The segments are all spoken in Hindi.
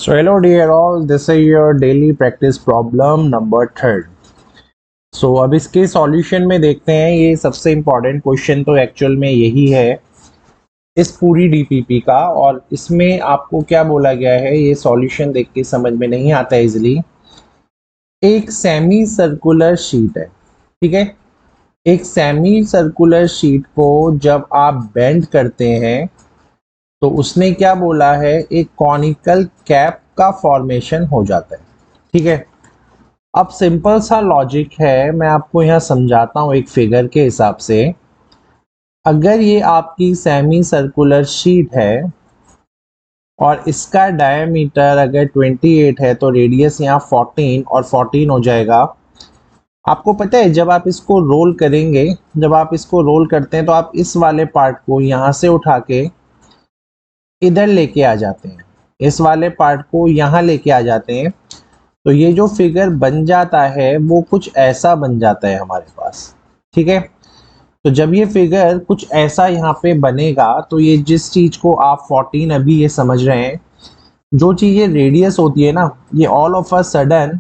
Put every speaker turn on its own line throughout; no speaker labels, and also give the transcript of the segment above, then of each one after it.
So hello dear all, this is your daily practice problem number 3rd. So अब इसके सॉल्यूशन में देखते हैं। ये सबसे इम्पॉर्टेंट क्वेश्चन तो एक्चुअल में यही है इस पूरी डीपीपी का, और इसमें आपको क्या बोला गया है ये सॉल्यूशन देख के समझ में नहीं आता इजिली। एक सेमी सर्कुलर शीट है, ठीक है। एक सेमी सर्कुलर शीट को जब आप बेंड करते हैं तो उसने क्या बोला है, एक कॉनिकल कैप का फॉर्मेशन हो जाता है, ठीक है। अब सिंपल सा लॉजिक है, मैं आपको यहाँ समझाता हूँ एक फिगर के हिसाब से। अगर ये आपकी सेमी सर्कुलर शीट है और इसका डायमीटर अगर 28 है तो रेडियस यहाँ 14 और 14 हो जाएगा। आपको पता है जब आप इसको रोल करेंगे, जब आप इसको रोल करते हैं तो आप इस वाले पार्ट को यहाँ से उठा के इधर लेके आ जाते हैं, इस वाले पार्ट को यहाँ लेके आ जाते हैं, तो ये जो फिगर बन जाता है वो कुछ ऐसा बन जाता है हमारे पास, ठीक है। तो जब ये फिगर कुछ ऐसा यहाँ पे बनेगा तो ये जिस चीज को आप 14 अभी ये समझ रहे हैं, जो चीज ये रेडियस होती है ना, ये ऑल ऑफ अ सडन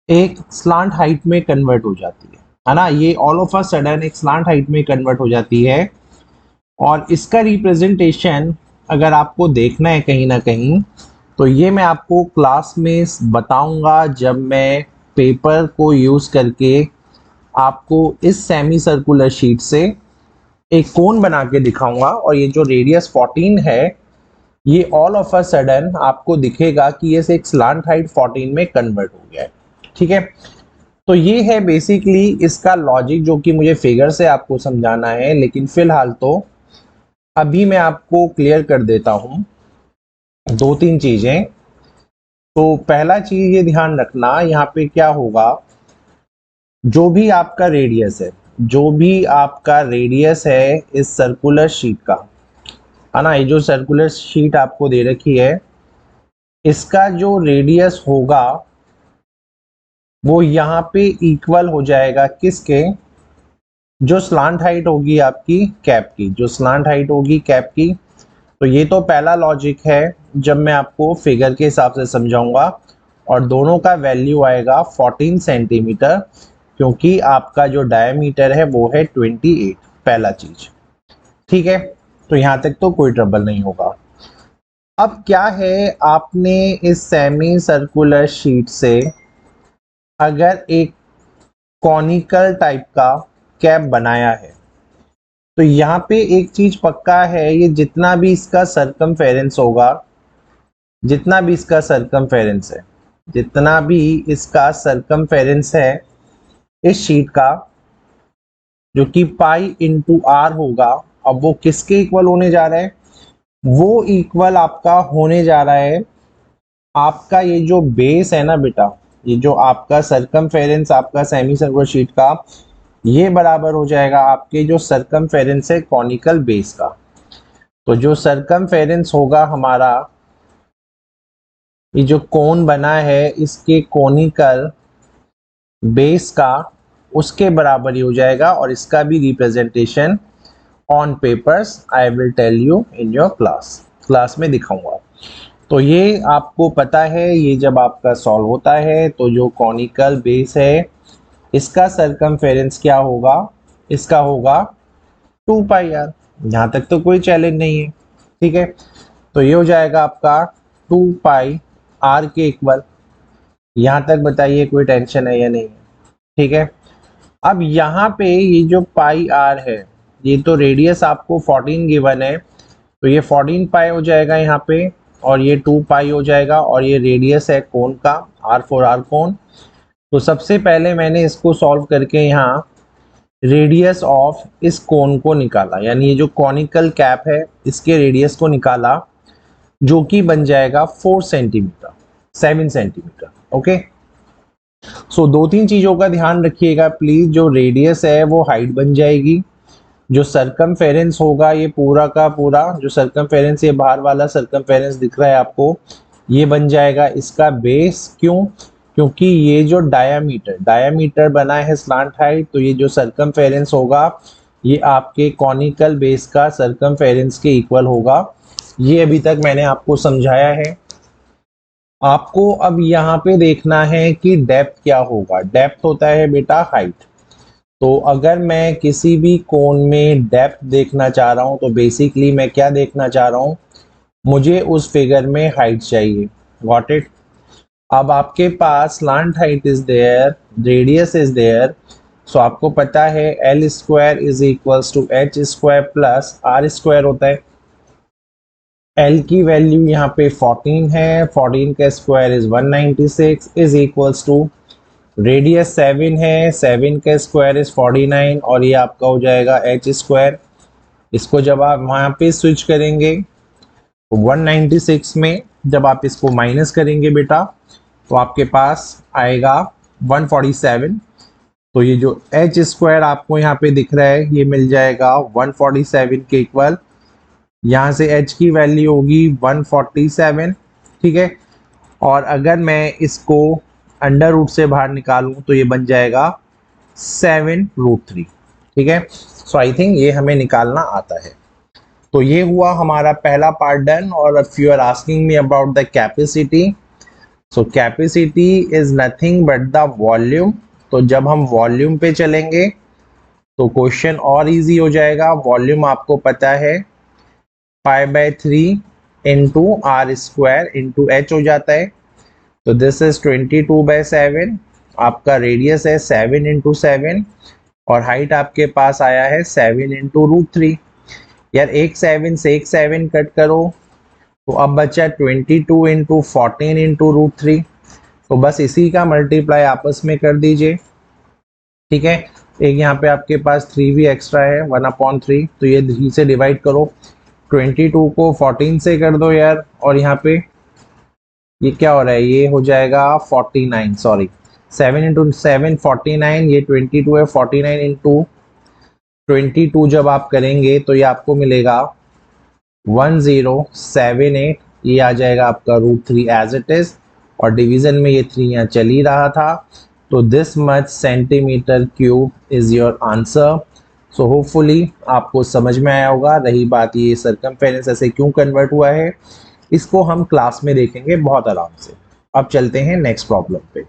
एक स्लांट हाइट में कन्वर्ट हो जाती है ना। ये ऑल ऑफ अ सडन एक स्लांट हाइट में कन्वर्ट हो जाती है। और इसका रिप्रेजेंटेशन अगर आपको देखना है कहीं ना कहीं, तो ये मैं आपको क्लास में बताऊंगा जब मैं पेपर को यूज़ करके आपको इस सेमी सर्कुलर शीट से एक कोन बना के दिखाऊंगा। और ये जो रेडियस 14 है ये ऑल ऑफ अ सडन आपको दिखेगा कि ये से एक स्लांट हाइट 14 में कन्वर्ट हो गया है, ठीक है। तो ये है बेसिकली इसका लॉजिक जो कि मुझे फिगर से आपको समझाना है, लेकिन फिलहाल तो अभी मैं आपको क्लियर कर देता हूँ 2-3 चीजें। तो पहला चीज ये ध्यान रखना, यहाँ पे क्या होगा, जो भी आपका रेडियस है, जो भी आपका रेडियस है इस सर्कुलर शीट का, है ना, ये जो सर्कुलर शीट आपको दे रखी है, इसका जो रेडियस होगा वो यहाँ पे इक्वल हो जाएगा किसके, जो स्लांट हाइट होगी आपकी कैप की, जो स्लांट हाइट होगी कैप की। तो ये तो पहला लॉजिक है जब मैं आपको फिगर के हिसाब से समझाऊंगा। और दोनों का वैल्यू आएगा 14 सेंटीमीटर, क्योंकि आपका जो डायमीटर है वो है 28, पहला चीज, ठीक है। तो यहाँ तक तो कोई ट्रबल नहीं होगा। अब क्या है, आपने इस सेमी सर्कुलर शीट से अगर एक कॉनिकल टाइप का कैप बनाया है तो यहाँ पे एक चीज पक्का है, ये जितना भी इसका सरकमफेरेंस होगा, जितना भी इसका सरकमफेरेंस है, जितना भी इसका सरकमफेरेंस है इस शीट का, जो कि पाई इंटू आर होगा, अब वो किसके इक्वल होने जा रहा है, वो इक्वल आपका होने जा रहा है आपका ये जो बेस है ना बेटा, ये जो आपका सरकमफेरेंस आपका सेमी सर्कुलर शीट का, ये बराबर हो जाएगा आपके जो सरकमफेरेंस है कॉनिकल बेस का। तो जो सरकमफेरेंस होगा हमारा, ये जो कोन बना है इसके कॉनिकल बेस का, उसके बराबर ही हो जाएगा। और इसका भी representation on papers I will tell you in your class, class में दिखाऊंगा। तो ये आपको पता है, ये जब आपका सॉल्व होता है तो जो कॉनिकल बेस है इसका सरकमफेरेंस क्या होगा, इसका होगा 2 पाई आर। यहाँ तक तो कोई चैलेंज नहीं है, ठीक है। तो ये हो जाएगा आपका 2 पाई आर के इक्वल। यहाँ तक बताइए कोई टेंशन है या नहीं, ठीक है। अब यहाँ पे ये जो पाई आर है, ये तो रेडियस आपको 14 गिवन है, तो ये 14 पाई हो जाएगा यहाँ पे, और ये 2 पाई हो जाएगा, और ये रेडियस है कोन का, आर फॉर आर कोन। तो सबसे पहले मैंने इसको सॉल्व करके यहाँ रेडियस ऑफ इस कोन को निकाला, यानी ये जो कॉनिकल कैप है इसके रेडियस को निकाला, जो कि बन जाएगा 4 सेंटीमीटर, 7 सेंटीमीटर, ओके। सो 2-3 चीजों का ध्यान रखिएगा प्लीज। जो रेडियस है वो हाइट बन जाएगी, जो सरकमफेरेंस होगा ये पूरा का पूरा, जो सरकमफेरेंस ये बाहर वाला सरकमफेरेंस दिख रहा है आपको, ये बन जाएगा इसका बेस। क्यों? क्योंकि ये जो डायामीटर बना है स्लांट हाइट, तो ये जो सरकमफेरेंस होगा ये आपके कॉनिकल बेस का सरकमफेरेंस के इक्वल होगा। ये अभी तक मैंने आपको समझाया है। आपको अब यहाँ पे देखना है कि डेप्थ क्या होगा। डेप्थ होता है बेटा हाइट। तो अगर मैं किसी भी कोण में डेप्थ देखना चाह रहा हूँ तो बेसिकली मैं क्या देखना चाह रहा हूँ, मुझे उस फिगर में हाइट चाहिए। Got it. अब आपके पास slant height is there, radius is there, so आपको पता है L square is equals to H square plus R square होता है। एल की वैल्यू यहाँ पे 14 है, 14 का square is 196 is equals to radius 7 है, 7 का स्क्वायर इज 49 और ये आपका हो जाएगा एच स्क्वायर। इसको जब आप वहाँ पे स्विच करेंगे तो 196 में जब आप इसको माइनस करेंगे बेटा तो आपके पास आएगा 147। तो ये जो एच स्क्वायर आपको यहाँ पे दिख रहा है ये मिल जाएगा 147 के इक्वल। यहाँ से h की वैल्यू होगी 147, ठीक है। और अगर मैं इसको अंडर रूट से बाहर निकालूं तो ये बन जाएगा 7√3, ठीक है। सो आई थिंक ये हमें निकालना आता है। तो ये हुआ हमारा पहला पार्ट डन। और if you are asking me about the capacity, so capacity is nothing but the volume. तो जब हम वॉल्यूम पे चलेंगे तो क्वेश्चन और इजी हो जाएगा। वॉल्यूम आपको पता है π/3 into R square into H हो जाता है। तो दिस इज 22/7। आपका रेडियस है 7 इंटू 7 और हाइट आपके पास आया है 7 इंटू √3। यार एक 7 से एक 7 कट करो तो अब बचा 22 इंटू 14 इंटू √3। तो बस इसी का मल्टीप्लाई आपस में कर दीजिए, ठीक है। एक यहाँ पे आपके पास 3 भी एक्स्ट्रा है 1/3, तो ये 3 से डिवाइड करो। 22 को 14 से कर दो यार, और यहाँ पे ये क्या हो रहा है, ये हो जाएगा 49, सॉरी 7 इंटू 7 49, ये 22 है, 49 इंटू 22 जब आप करेंगे तो ये आपको मिलेगा 1078। ये आ जाएगा आपका √3 एज इट इज, और डिवीजन में ये 3 यहाँ चल ही रहा था। तो this much centimetre cube is your answer. So hopefully आपको समझ में आया होगा। रही बात ये सर्कमफेरेंस ऐसे क्यों कन्वर्ट हुआ है, इसको हम क्लास में देखेंगे बहुत आराम से। अब चलते हैं नेक्स्ट प्रॉब्लम पे।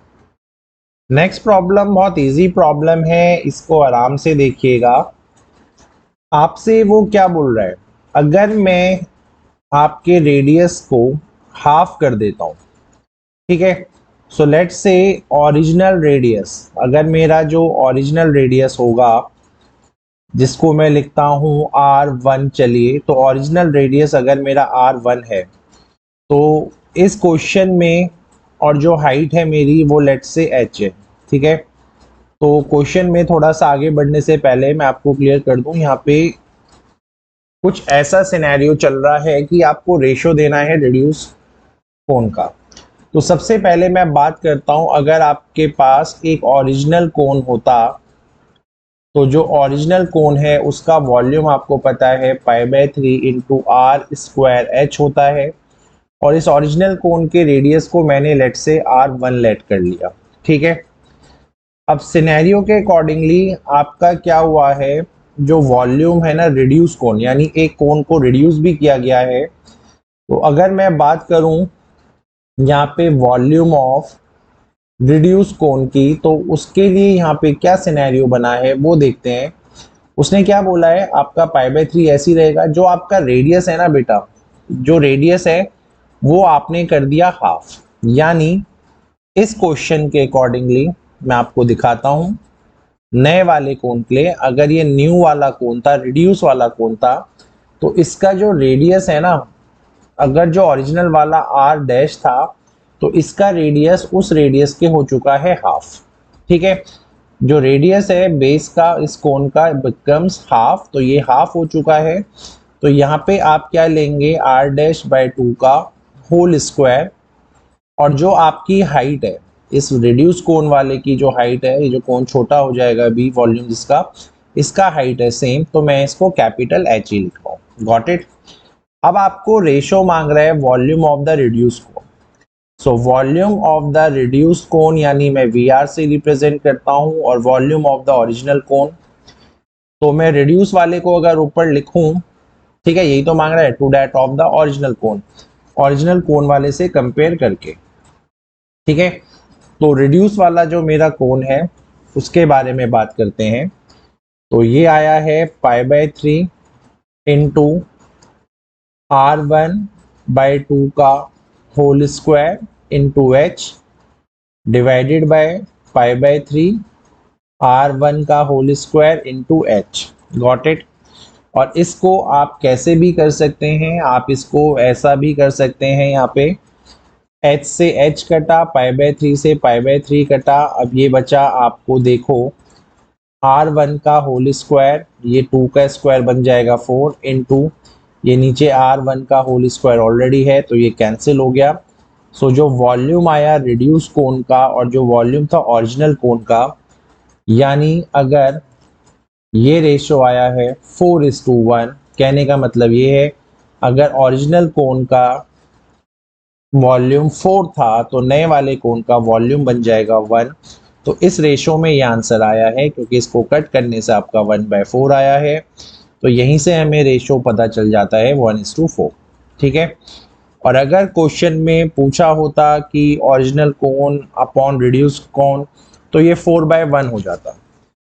नेक्स्ट प्रॉब्लम बहुत इजी प्रॉब्लम है, इसको आराम से देखिएगा। आपसे वो क्या बोल रहा है, अगर मैं आपके रेडियस को हाफ कर देता हूं, ठीक है। So let's say original radius, अगर मेरा जो ओरिजिनल रेडियस होगा जिसको मैं लिखता हूं R1, चलिए तो ओरिजिनल रेडियस अगर मेरा R1 है तो इस क्वेश्चन में, और जो हाइट है मेरी वो लेट्स से h है, ठीक है। तो क्वेश्चन में थोड़ा सा आगे बढ़ने से पहले मैं आपको क्लियर कर दूं, यहाँ पे कुछ ऐसा सिनेरियो चल रहा है कि आपको रेशो देना है रिड्यूस कोण का। तो सबसे पहले मैं बात करता हूं, अगर आपके पास एक ओरिजिनल कोण होता तो जो ओरिजिनल कोण है उसका वॉल्यूम आपको पता है π/3 इंटू आर स्क्वायर एच होता है, और इस ओरिजिनल कोण के रेडियस को मैंने लेट से R1 लेट कर लिया, ठीक है। अब सिनेरियो के अकॉर्डिंगली आपका क्या हुआ है, जो वॉल्यूम है ना रिड्यूस कोण, यानी एक कोण को रिड्यूस भी किया गया है। तो अगर मैं बात करूं यहाँ पे वॉल्यूम ऑफ रिड्यूस कोण की, तो उसके लिए यहाँ पे क्या सिनेरियो बना है वो देखते हैं। उसने क्या बोला है, आपका π/3 ऐसी रहेगा, जो आपका रेडियस है ना बेटा, जो रेडियस है वो आपने कर दिया हाफ। यानी इस क्वेश्चन के अकॉर्डिंगली मैं आपको दिखाता हूं, नए वाले कोण के लिए अगर ये न्यू वाला कोण था, रिड्यूस वाला कोण था, तो इसका जो रेडियस है ना, अगर जो ओरिजिनल वाला आर डैश था तो इसका रेडियस उस रेडियस के हो चुका है हाफ, ठीक है। जो रेडियस है बेस का इस कोण का बिकम्स हाफ, तो ये हाफ हो चुका है। तो यहाँ पे आप क्या लेंगे, R'/2 का होल स्क्वायर, और जो आपकी हाइट है इस रिड्यूस कोण वाले की जो हाइट है, ये जो कोण छोटा हो जाएगा बी वॉल्यूम जिसका, इसका हाइट है सेम, तो मैं इसको कैपिटल H ही लिख रहा हूँ। Got it. अब आपको रेशो मांग रहा है वॉल्यूम ऑफ द रिड्यूस कोण। So volume of the reduce कोण यानी मैं VR से रिप्रेजेंट करता हूँ, और वॉल्यूम ऑफ द ओरिजिनल कोण, तो मैं रिड्यूस वाले को अगर ऊपर लिखूं, ठीक है, यही तो मांग रहा है, to that of the original कोण, ओरिजिनल कोण वाले से कंपेयर करके। ठीक है, तो रिड्यूस वाला जो मेरा कोण है उसके बारे में बात करते हैं। तो ये आया है π/3 इंटू r1/2 का whole square into h divided by π/3 r1 का whole square into h। Got it. और इसको आप कैसे भी कर सकते हैं, आप इसको ऐसा भी कर सकते हैं, यहाँ पे h से h कटा, π/3 से π/3 कटा, अब ये बचा आपको देखो r1 का होल स्क्वायर, ये 2 का स्क्वायर बन जाएगा 4 इंटू ये नीचे r1 का होल स्क्वायर ऑलरेडी है तो ये कैंसिल हो गया। सो जो वॉल्यूम आया रिड्यूस कोण का और जो वॉल्यूम था ओरिजिनल कोण का, यानी अगर ये रेशो आया है 4:1, कहने का मतलब ये है अगर ओरिजिनल कोण का वॉल्यूम 4 था तो नए वाले कोण का वॉल्यूम बन जाएगा 1। तो इस रेशो में ये आंसर आया है क्योंकि इसको कट करने से आपका 1/4 आया है। तो यहीं से हमें रेशो पता चल जाता है 1:4। ठीक है, और अगर क्वेश्चन में पूछा होता कि ओरिजिनल कोण अपॉन रिड्यूस कोण तो ये 4/1 हो जाता।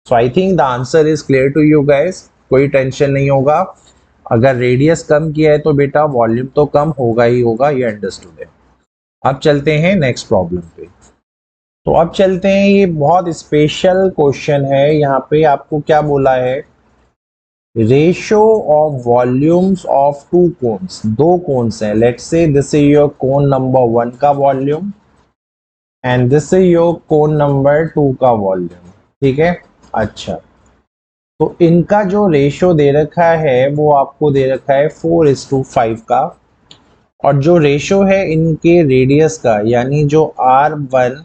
So I think the answer is clear to you guys, कोई टेंशन नहीं होगा। अगर रेडियस कम किया है तो बेटा वॉल्यूम तो कम होगा ही होगा, ये अंडरस्टूड है। अब चलते हैं नेक्स्ट प्रॉब्लम पे। तो अब चलते हैं, ये बहुत स्पेशल क्वेश्चन है। यहाँ पे आपको क्या बोला है, ratio of volumes of to cons, दो कोन्स हैं। Let's say this is your cone number 1 का volume and this is your cone number 2 का वॉल्यूम। ठीक है, अच्छा, तो इनका जो रेशियो दे रखा है वो आपको दे रखा है 4:5 का, और जो रेशियो है इनके रेडियस का यानी जो r1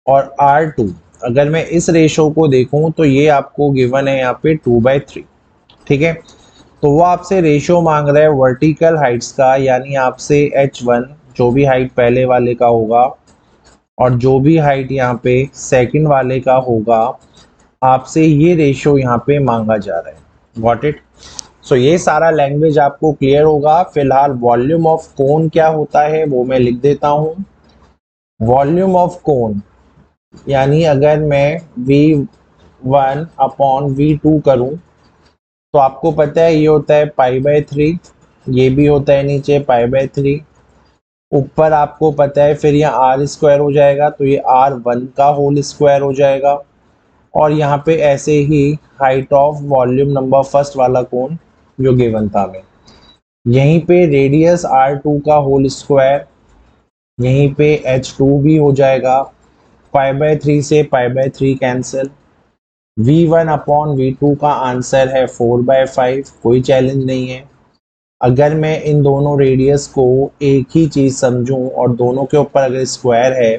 और r2, अगर मैं इस रेशियो को देखूं तो ये आपको गिवन है यहाँ पे 2/3। ठीक है, तो वो आपसे रेशियो मांग रहा है वर्टिकल हाइट्स का, यानी आपसे h1 जो भी हाइट पहले वाले का होगा और जो भी हाइट यहाँ पे सेकंड वाले का होगा, आपसे ये रेशियो यहाँ पे मांगा जा रहा है। Got it. सो ये सारा लैंग्वेज आपको क्लियर होगा। फिलहाल वॉल्यूम ऑफ कोन क्या होता है वो मैं लिख देता हूँ। वॉल्यूम ऑफ कोन यानी अगर मैं V1 अपॉन V2 करूं तो आपको पता है ये होता है π/3, ये भी होता है नीचे π/3, ऊपर आपको पता है फिर यहाँ r² हो जाएगा तो ये r1 का होल स्क्वायर हो जाएगा, और यहाँ पे ऐसे ही height of volume number first वाला कोण जो गिवन था हमें, यहीं पे रेडियस r2 का होल स्क्वायर, यहीं पे h2 भी हो जाएगा, π/3 से π/3 कैंसिल, V1 अपॉन V2 का आंसर है 4/5, कोई चैलेंज नहीं है। अगर मैं इन दोनों रेडियस को एक ही चीज़ समझूं और दोनों के ऊपर अगर स्क्वायर है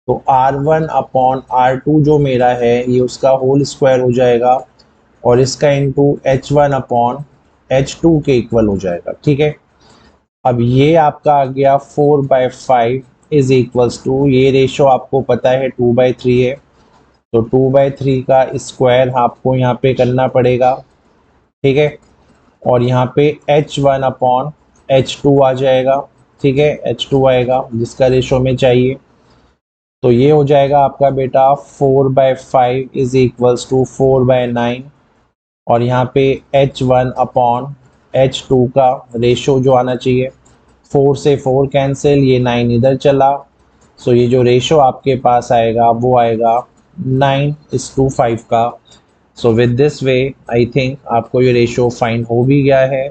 तो r1 अपॉन r2 जो मेरा है ये उसका होल स्क्वायर हो जाएगा और इसका इंटू h1 अपॉन h2 के इक्वल हो जाएगा। ठीक है, अब ये आपका आ गया 4/5 इज इक्वल्स टू, ये रेशो आपको पता है 2/3 है तो 2/3 का स्क्वायर आपको यहाँ पे करना पड़ेगा। ठीक है, और यहाँ पे h1 अपॉन h2 आ जाएगा। ठीक है, h2 आएगा जिसका रेशो में चाहिए, तो ये हो जाएगा आपका बेटा 4/5 इज इक्वल्स टू 4/9, और यहाँ पे h1 अपॉन h2 का रेशो जो आना चाहिए, 4 से 4 कैंसिल, ये 9 इधर चला, सो ये जो रेशो आपके पास आएगा वो आएगा 9:5 का। सो with this way I think आपको ये रेशो फाइंड हो भी गया है,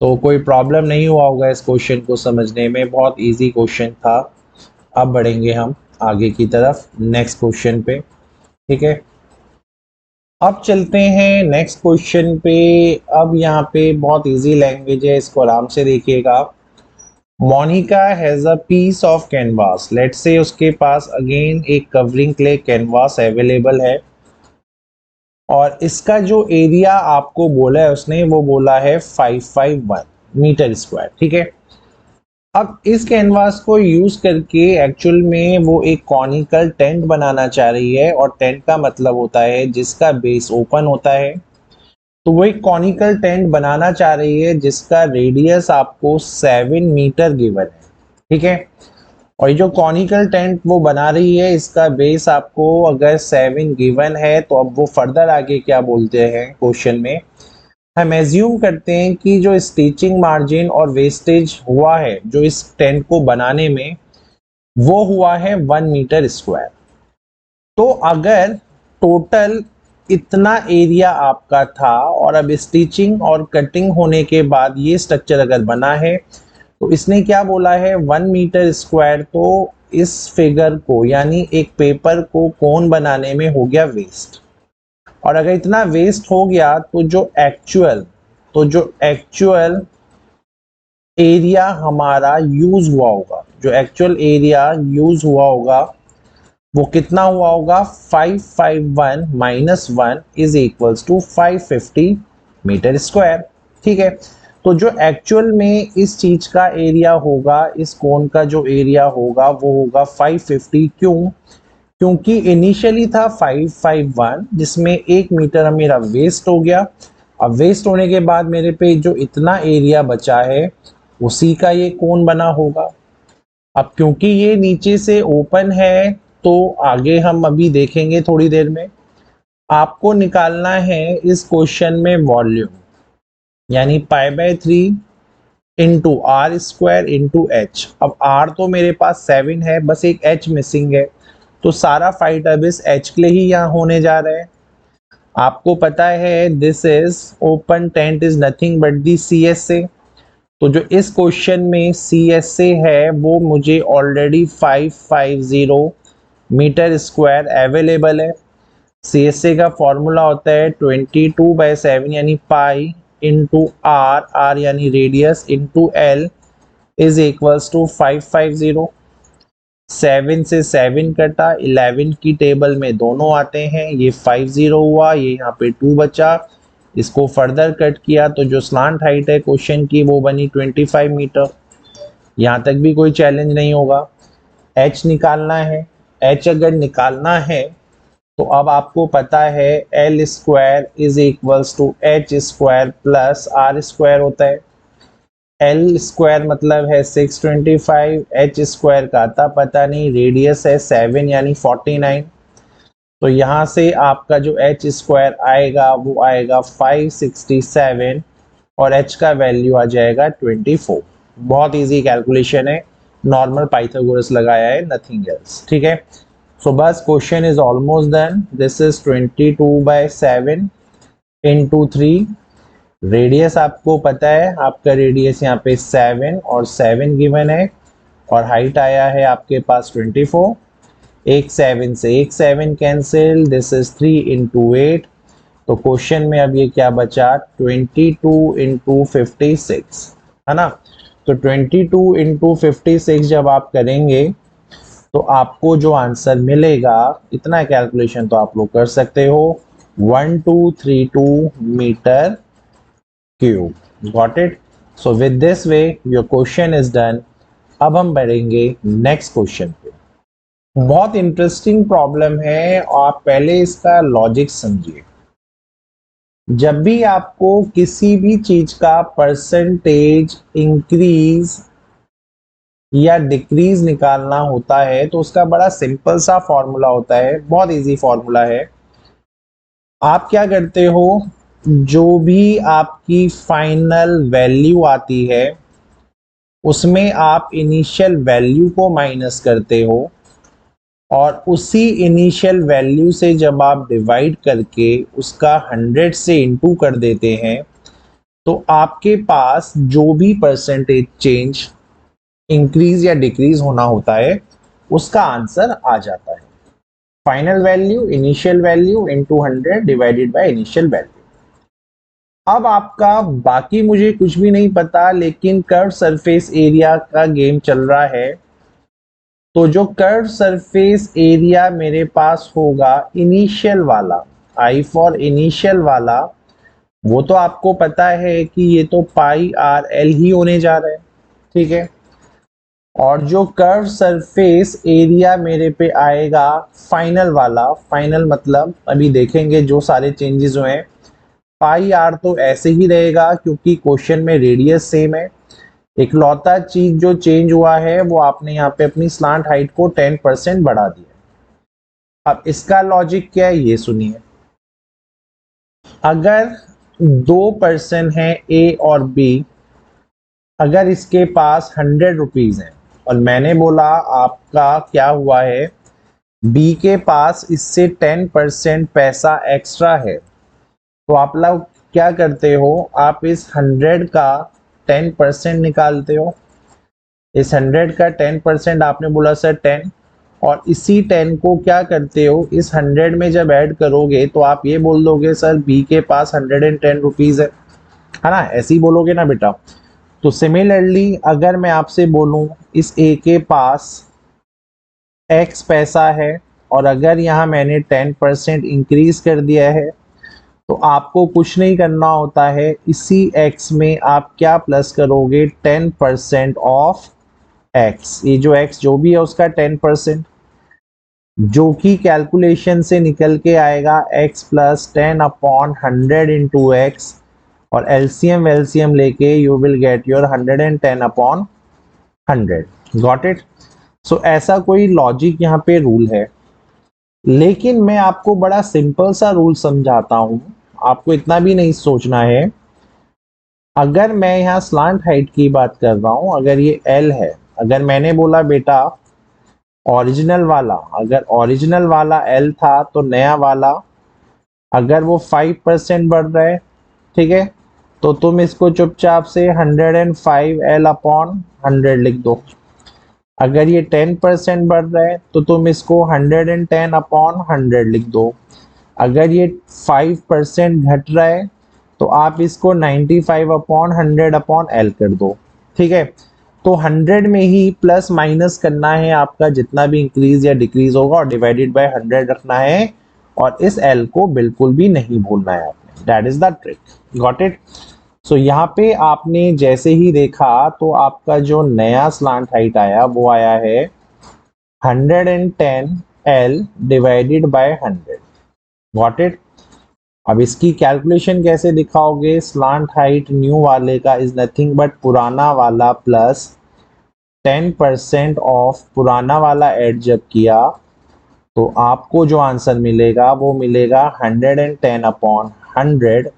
तो कोई प्रॉब्लम नहीं हुआ होगा इस क्वेश्चन को समझने में, बहुत इजी क्वेश्चन था। अब बढ़ेंगे हम आगे की तरफ नेक्स्ट क्वेश्चन पे। ठीक है, अब चलते हैं नेक्स्ट क्वेश्चन पे। अब यहाँ पे बहुत इजी लैंग्वेज है, इसको आराम से देखिएगा। Monica has a piece of canvas, let's say उसके पास अगेन एक कवरिंग क्ले कैनवास अवेलेबल है और इसका जो एरिया आपको बोला है उसने वो बोला है 551 मीटर स्क्वायर। ठीक है, अब इस कैनवास को यूज करके एक्चुअल में वो एक कॉनिकल टेंट बनाना चाह रही है, और टेंट का मतलब होता है जिसका बेस ओपन होता है। तो वो एक कॉनिकल टेंट बनाना चाह रही है जिसका रेडियस आपको 7 मीटर गिवन है। ठीक है, और ये जो कॉनिकल टेंट वो बना रही है, इसका बेस आपको अगर 7 गिवन है तो अब वो फर्दर आगे क्या बोलते हैं क्वेश्चन में, हम एज्यूम करते हैं कि जो स्टिचिंग मार्जिन और वेस्टेज हुआ है जो इस टेंट को बनाने में, वो हुआ है 1 मीटर स्क्वायर। तो अगर टोटल इतना एरिया आपका था और अब स्टिचिंग और कटिंग होने के बाद ये स्ट्रक्चर अगर बना है, तो इसने क्या बोला है 1 मीटर स्क्वायर, तो इस फिगर को यानी एक पेपर को कोन बनाने में हो गया वेस्ट। और अगर इतना वेस्ट हो गया तो जो एक्चुअल एरिया हमारा यूज हुआ होगा, जो एक्चुअल एरिया यूज हुआ होगा वो कितना हुआ होगा, 551 minus 1 is equals to 550 metre square. ठीक है, तो जो एक्चुअल में इस चीज का एरिया होगा, इस कोन का जो एरिया होगा वो होगा 550। क्यों? क्योंकि इनिशियली था 551 जिसमें 1 मीटर मेरा वेस्ट हो गया। अब वेस्ट होने के बाद मेरे पे जो इतना एरिया बचा है उसी का ये कोन बना होगा। अब क्योंकि ये नीचे से ओपन है तो आगे हम अभी देखेंगे थोड़ी देर में, आपको निकालना है इस क्वेश्चन में वॉल्यूम, यानी पाई/3 into R square into H. अब आर तो मेरे पास 7 है, बस एक एच मिसिंग है, तो सारा फाइट अब इस एच के लिए ही यहाँ होने जा रहा है। आपको पता है this is open tent is nothing but the C S A. तो जो इस क्वेश्चन में सी एस ए है वो मुझे ऑलरेडी 550 मीटर स्क्वायर अवेलेबल है। सी एस ए का फॉर्मूला होता है 22/7 यानी पाई इंटू आर, आर यानी radius, into L is equals to 550। 7 से 7 कटा, 11 की टेबल में दोनों आते हैं, ये 50 हुआ, ये यहाँ पे 2 बचा। इसको फर्दर कट किया तो जो स्लांट हाइट है क्वेश्चन की वो बनी 25 मीटर। यहाँ तक भी कोई चैलेंज नहीं होगा। एच निकालना है, एच अगर निकालना है तो अब आपको पता है L square is equals to H square plus R square होता है। एल स्क्वायर मतलब है 625, एच स्क्वायर का आता पता नहीं, रेडियस है 7 यानी 49। तो यहाँ से आपका जो एच स्क्वायर आएगा वो आएगा 567 और एच का वैल्यू आ जाएगा 24। बहुत इजी कैलकुलेशन है, नॉर्मल पाइथागोरस लगाया है, नथिंग एल्स। ठीक है, सो बस question is almost done. This is 22/7 into 3। Radius आपको पता है, आपका रेडियस यहाँ पे 7 और 7 गिवन है, और हाइट आया है आपके पास 24। एक 7 से एक 7 कैंसिल, दिस इज 3 इंटू 8। तो क्वेश्चन में अब ये क्या बचा, 22 इंटू 56, है ना। तो 22 इंटू 56 जब आप करेंगे तो आपको जो आंसर मिलेगा, इतना कैलकुलेशन तो आप लोग कर सकते हो, 1232 metre cube. Got it. So with this way your question is done. अब हम बढ़ेंगे नेक्स्ट क्वेश्चन पे। बहुत इंटरेस्टिंग प्रॉब्लम है, आप पहले इसका लॉजिक समझिए। जब भी आपको किसी भी चीज का परसेंटेज इंक्रीज या डिक्रीज निकालना होता है तो उसका बड़ा सिंपल सा फॉर्मूला होता है, बहुत इजी फॉर्मूला है। आप क्या करते हो, जो भी आपकी फाइनल वैल्यू आती है उसमें आप इनिशियल वैल्यू को माइनस करते हो, और उसी इनिशियल वैल्यू से जब आप डिवाइड करके उसका 100 से इंटू कर देते हैं तो आपके पास जो भी परसेंटेज चेंज इंक्रीज या डिक्रीज होना होता है उसका आंसर आ जाता है। Final value initial value into 100 divided by initial value. अब आपका बाकी मुझे कुछ भी नहीं पता, लेकिन कर्व सरफेस एरिया का गेम चल रहा है। तो जो कर्व सरफेस एरिया मेरे पास होगा इनिशियल वाला, आई फॉर इनिशियल वाला, वो तो आपको पता है कि ये तो पाई आर एल ही होने जा रहा है। ठीक है, और जो कर्व सरफेस एरिया मेरे पे आएगा फाइनल वाला, फाइनल मतलब अभी देखेंगे जो सारे चेंजेस हुए हैं। पाई आर तो ऐसे ही रहेगा क्योंकि क्वेश्चन में रेडियस सेम है। इकलौता चीज जो चेंज हुआ है वो आपने यहाँ पे अपनी स्लांट हाइट को 10% बढ़ा दिया। अब इसका लॉजिक क्या है ये सुनिए। अगर दो पर्सन है ए और बी, अगर इसके पास 100 रुपीज है और मैंने बोला आपका क्या हुआ है, बी के पास इससे 10% पैसा एक्स्ट्रा है, तो आप लोग क्या करते हो, आप इस 100 का 10% निकालते हो। इस 100 का 10% आपने बोला सर 10, और इसी 10 को क्या करते हो, इस 100 में जब ऐड करोगे तो आप ये बोल दोगे सर बी के पास 110 रुपीज है ना, ऐसे ही बोलोगे ना बेटा। तो सिमिलरली अगर मैं आपसे बोलूं इस ए के पास एक्स पैसा है और अगर यहाँ मैंने 10% इंक्रीज कर दिया है, तो आपको कुछ नहीं करना होता है, इसी x में आप क्या प्लस करोगे, 10% ऑफ x। ये जो x जो भी है उसका 10%, जो कि कैलकुलेशन से निकल के आएगा x प्लस 10/100 इंटू एक्स, और एलसीएम वेलसीएम लेके you will get your 110/100। Got it. So ऐसा कोई लॉजिक यहाँ पे रूल है, लेकिन मैं आपको बड़ा सिंपल सा रूल समझाता हूं, आपको इतना भी नहीं सोचना है। अगर मैं यहाँ स्लांट हाइट की बात कर रहा हूं, अगर ये L है, अगर मैंने बोला बेटा ओरिजिनल वाला, अगर ओरिजिनल वाला L था तो नया वाला अगर वो 5% बढ़ रहा है, ठीक है, तो तुम इसको चुपचाप से 105L/100 लिख दो। अगर ये 10% बढ़ रहा है तो तुम इसको 110/100 लिख दो। अगर ये 5% घट रहा है तो आप इसको 95/100/L कर दो। ठीक है, तो 100 में ही प्लस माइनस करना है आपका, जितना भी इंक्रीज या डिक्रीज होगा, और डिवाइडेड बाय 100 रखना है, और इस L को बिल्कुल भी नहीं भूलना है आपने। That is the trick. Got it. So यहाँ पे आपने जैसे ही देखा तो आपका जो नया स्लांट हाइट आया वो आया है 110L divided by 100। Got it. अब इसकी कैलकुलेशन कैसे दिखाओगे, स्लांट हाइट न्यू वाले का इज नथिंग बट पुराना वाला प्लस 10% ऑफ पुराना वाला ऐड जब किया तो आपको जो आंसर मिलेगा वो मिलेगा 110/100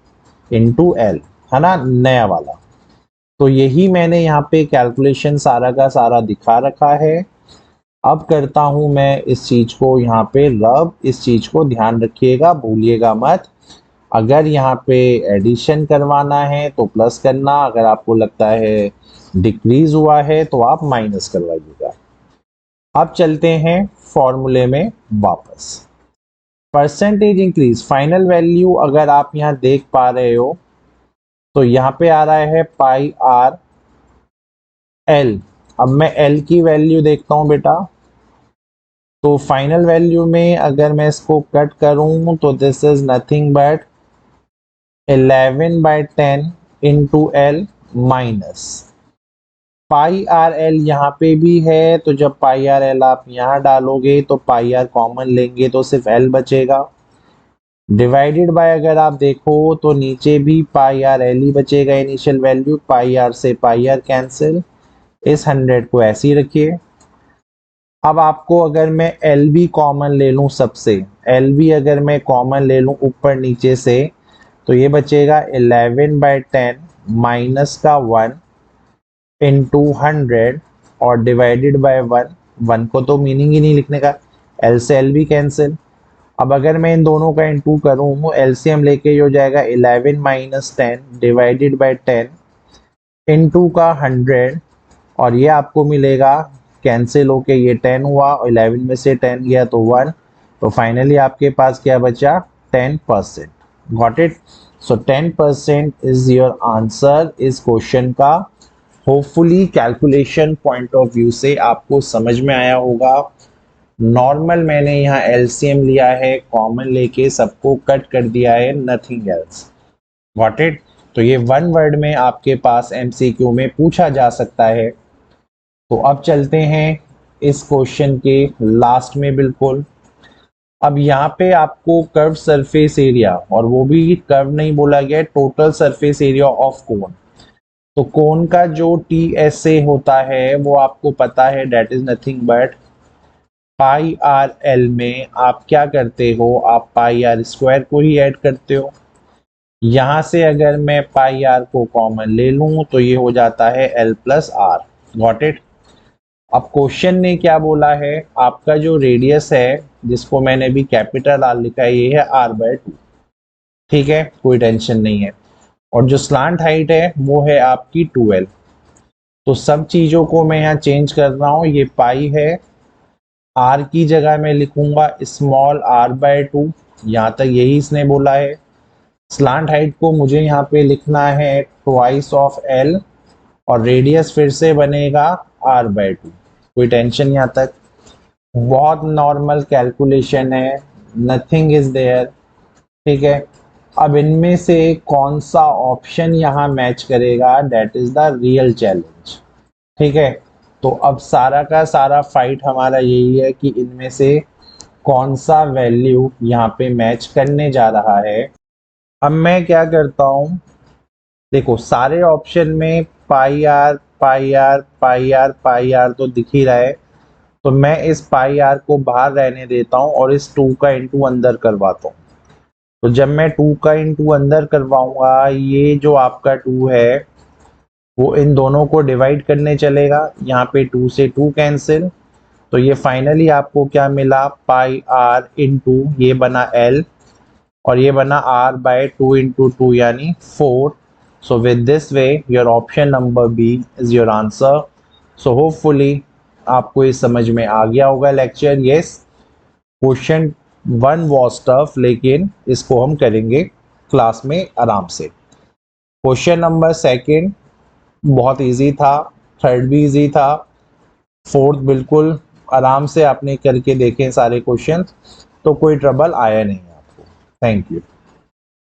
इंटू L, है ना, नया वाला। तो यही मैंने यहाँ पे कैलकुलेशन सारा का सारा दिखा रखा है। अब करता हूं मैं इस चीज को यहाँ पे रब, इस चीज को ध्यान रखिएगा, भूलिएगा मत। अगर यहाँ पे एडिशन करवाना है तो प्लस करना, अगर आपको लगता है डिक्रीज हुआ है तो आप माइनस करवाइएगा। अब चलते हैं फॉर्मूले में वापस। परसेंटेज इंक्रीज फाइनल वैल्यू अगर आप यहाँ देख पा रहे हो तो यहाँ पे आ रहा है πr L। अब मैं L की वैल्यू देखता हूँ बेटा, तो फाइनल वैल्यू में अगर मैं इसको कट करूं तो this is nothing but 11/10 into L minus πrL। यहाँ पे भी है, तो जब πrL आप यहाँ डालोगे तो πr कॉमन लेंगे तो सिर्फ L बचेगा, डिवाइडेड बाय अगर आप देखो तो नीचे भी πrL ही बचेगा इनिशियल वैल्यू, πr से πr कैंसिल, इस 100 को ऐसे ही रखिए। अब आपको अगर मैं एल बी कॉमन ले लूं, सबसे एल बी अगर मैं कॉमन ले लूं ऊपर नीचे से, तो ये बचेगा 11/10 माइनस का 1 इंटू 100 और डिवाइडेड बाय 1। 1 को तो मीनिंग ही नहीं लिखने का, एल से एल बी कैंसिल। अब अगर मैं इन दोनों का इंटू करूं, एलसीएम लेके हो जाएगा 11 माइनस 10 डिवाइडेड बाय 10 इंटू का 100, और ये आपको मिलेगा कैंसिल होके ये 10 हुआ, 11 में से 10 गया तो 1, तो फाइनली आपके पास क्या बचा, 10%। Got it. So 10% is your answer इस क्वेश्चन का। Hopefully calculation point of view से आपको समझ में आया होगा। नॉर्मल मैंने यहाँ एलसीएम लिया है, कॉमन लेके सबको कट कर दिया है, नथिंग एल्स। Got it. तो ये वन वर्ड में आपके पास एमसीक्यू में पूछा जा सकता है। तो अब चलते हैं इस क्वेश्चन के लास्ट में बिल्कुल। अब यहाँ पे आपको कर्व सरफेस एरिया, और वो भी कर्व नहीं बोला गया, total surface area of cone, तो कोण का जो TSA होता है वो आपको पता है, that is nothing but pi R L में आप क्या करते हो, आप पाई आर स्क्वायर को ही ऐड करते हो। यहां से अगर मैं पाई आर को कॉमन ले लूं तो ये हो जाता है L plus R. Got it. अब क्वेश्चन ने क्या बोला है, आपका जो रेडियस है जिसको मैंने भी कैपिटल आर लिखा है, ये है R/2। ठीक है, कोई टेंशन नहीं है। और जो स्लांट हाइट है वो है आपकी 2L। तो सब चीजों को मैं यहाँ चेंज कर रहा हूँ। ये पाई है, आर की जगह मैं लिखूंगा स्मॉल R/2। यहाँ तक यही इसने बोला है। स्लांट हाइट को मुझे यहाँ पे लिखना है ट्वाइस ऑफ L, और रेडियस फिर से बनेगा R/2। कोई टेंशन यहाँ तक? बहुत नॉर्मल कैलकुलेशन है, नथिंग इज देयर। ठीक है, अब इनमें से कौन सा ऑप्शन यहाँ मैच करेगा, that is the real challenge. ठीक है, तो अब सारा का सारा फाइट हमारा यही है कि इनमें से कौन सा वैल्यू यहाँ पे मैच करने जा रहा है। अब मैं क्या करता हूँ, देखो सारे ऑप्शन में pi R pi R pi R pi R तो दिख ही रहा है, तो मैं इस पाई आर को बाहर रहने देता हूँ और इस 2 का इंटू अंदर करवाता हूँ। तो जब मैं 2 का इंटू अंदर करवाऊंगा, ये जो आपका 2 है वो इन दोनों को डिवाइड करने चलेगा। यहाँ पे 2 से 2 कैंसिल, तो ये फाइनली आपको क्या मिला, पाई आर इंटू ये बना L, और ये बना R/2 इंटू 2 यानी 4। So with this way your option number B is your answer. So hopefully आपको ये समझ में आ गया होगा lecture. Yes, question 1 was tough, लेकिन इसको हम करेंगे क्लास में आराम से। क्वेश्चन नंबर 2 बहुत इजी था, 3rd भी इजी था, 4th बिल्कुल आराम से आपने करके देखे सारे क्वेश्चन, तो कोई ट्रबल आया नहीं आपको। Thank you.